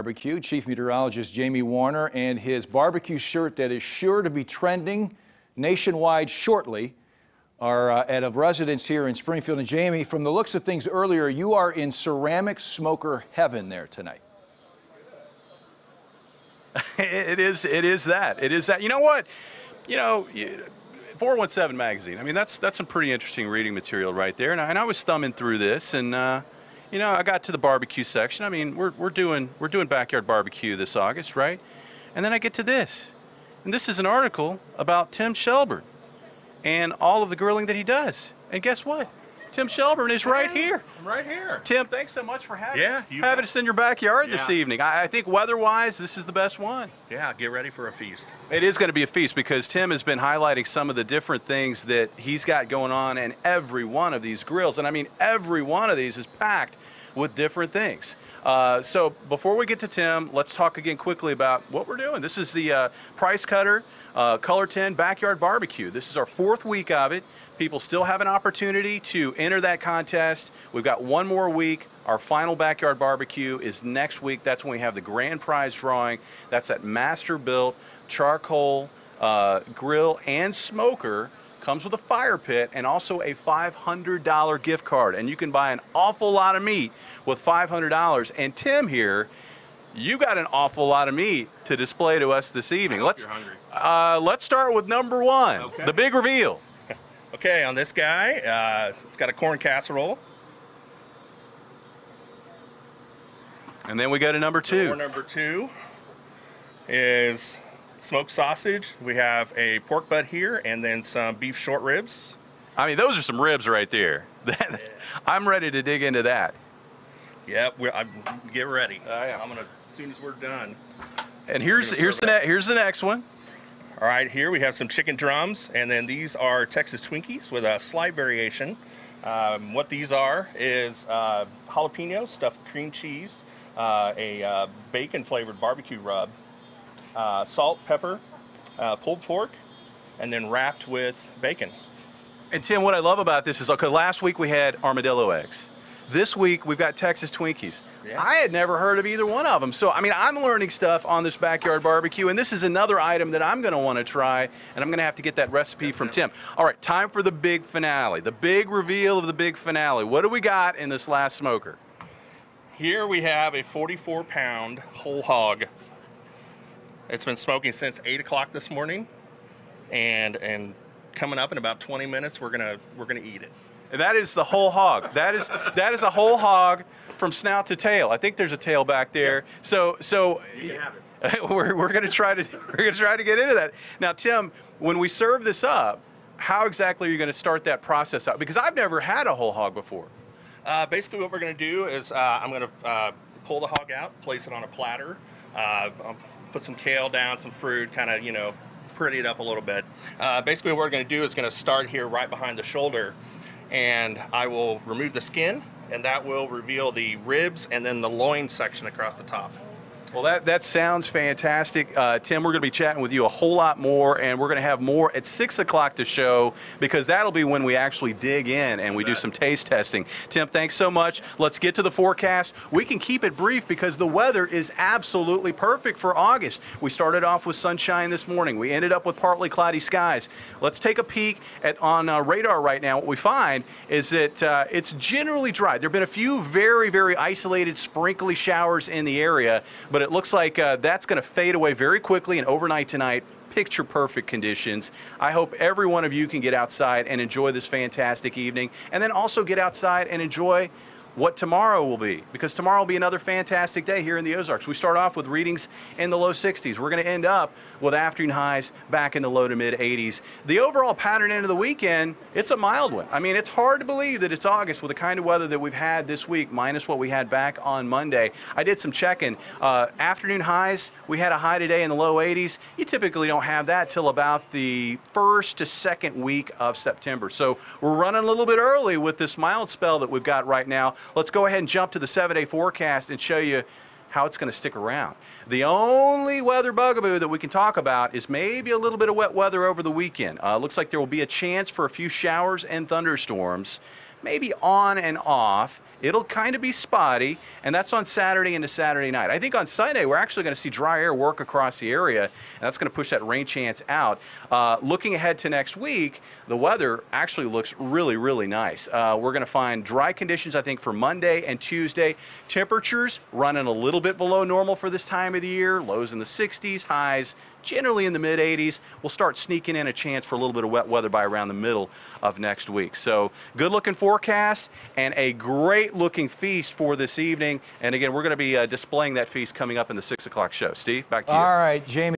Barbecue, Chief Meteorologist Jamie Warner, and his barbecue shirt that is sure to be trending nationwide shortly are at a residence here in Springfield. And Jamie, from the looks of things earlier, you are in ceramic smoker heaven there tonight. It is that. You know what? 417 magazine. I mean, that's some pretty interesting reading material right there. And I was thumbing through this, and I got to the barbecue section. I mean, we're doing backyard barbecue this August, right? And then I get to this, and this is an article about Tim Shelburne and all of the grilling that he does. And guess what? Tim Shelburne is right here. I'm right here. Tim, thanks so much for having us in your backyard this evening. I think weather-wise, this is the best one. Yeah, get ready for a feast. It is going to be a feast because Tim has been highlighting some of the different things that he's got going on in every one of these grills. And I mean, every one of these is packed with different things. So before we get to Tim, let's talk again quickly about what we're doing. This is the Price Cutter Color 10 Backyard Barbecue. This is our 4th week of it. People still have an opportunity to enter that contest. We've got one more week. Our final backyard barbecue is next week. That's when we have the grand prize drawing. That's that master-built charcoal grill and smoker. Comes with a fire pit and also a $500 gift card. And you can buy an awful lot of meat with $500. And Tim here, you got an awful lot of meat to display to us this evening. You're hungry. Let's start with number one, okay. The big reveal. Okay, on this guy, it's got a corn casserole. And then we go to number two. Number 2 is smoked sausage. We have a pork butt here and then some beef short ribs. I mean, those are some ribs right there. I'm ready to dig into that. Yep, get ready. Yeah. I'm gonna, as soon as we're done. And here's the next one. All right, here we have some chicken drums, and then these are Texas Twinkies with a slight variation. What these are is jalapeno stuffed cream cheese, a bacon-flavored barbecue rub, salt, pepper, pulled pork, and then wrapped with bacon. And Tim, what I love about this is, okay, last week we had armadillo eggs. This week we've got Texas Twinkies. Yeah. I had never heard of either one of them. So, I mean, I'm learning stuff on this backyard barbecue, and this is another item that I'm going to want to try, and I'm going to have to get that recipe from Tim. All right, time for the big finale, the big reveal of the big finale. What do we got in this last smoker? Here we have a 44-pound whole hog. It's been smoking since 8 o'clock this morning, and coming up in about 20 minutes, we're gonna eat it. And that is the whole hog. That is a whole hog from snout to tail. I think there's a tail back there. So You can have it. we're gonna try to get into that. Now, Tim, when we serve this up, how exactly are you gonna start that process out? Because I've never had a whole hog before. Basically, what we're gonna do is I'm gonna pull the hog out, place it on a platter, I'll put some kale down, some fruit, kind of pretty it up a little bit. Basically, what we're gonna do is gonna start here right behind the shoulder. And I will remove the skin, and that will reveal the ribs and then the loin section across the top. Well, that sounds fantastic. Tim, we're going to be chatting with you a whole lot more, and we're going to have more at 6 o'clock to show, because that'll be when we actually dig in and we do some taste testing. Tim, thanks so much. Let's get to the forecast. We can keep it brief because the weather is absolutely perfect for August. We started off with sunshine this morning. We ended up with partly cloudy skies. Let's take a peek on radar right now. What we find is that it's generally dry. There have been a few very, very isolated sprinkly showers in the area, but it looks like that's going to fade away very quickly, and overnight tonight, picture perfect conditions. I hope every one of you can get outside and enjoy this fantastic evening, and then also get outside and enjoy what tomorrow will be, because tomorrow will be another fantastic day here in the Ozarks. We start off with readings in the low 60s. We're going to end up with afternoon highs back in the low to mid 80s. The overall pattern into the weekend, it's a mild one. I mean, it's hard to believe that it's August with the kind of weather that we've had this week, minus what we had back on Monday. I did some checking. Afternoon highs, we had a high today in the low 80s. You typically don't have that till about the 1st to 2nd week of September. So we're running a little bit early with this mild spell that we've got right now. Let's go ahead and jump to the 7-day forecast and show you how it's going to stick around. The only weather bugaboo that we can talk about is maybe a little bit of wet weather over the weekend. Looks like there will be a chance for a few showers and thunderstorms, maybe on and off. It'll kind of be spotty, and that's on Saturday into Saturday night. I think on Sunday, we're actually going to see dry air work across the area, and that's going to push that rain chance out. Looking ahead to next week, the weather actually looks really, really nice. We're going to find dry conditions, I think, for Monday and Tuesday. Temperatures running a little bit below normal for this time of the year, lows in the 60s, highs generally in the mid-80s. We'll start sneaking in a chance for a little bit of wet weather by around the middle of next week. So good looking forecast and a great looking feast for this evening. And again, we're going to be displaying that feast coming up in the 6 o'clock show. Steve, back to you. All right, Jamie.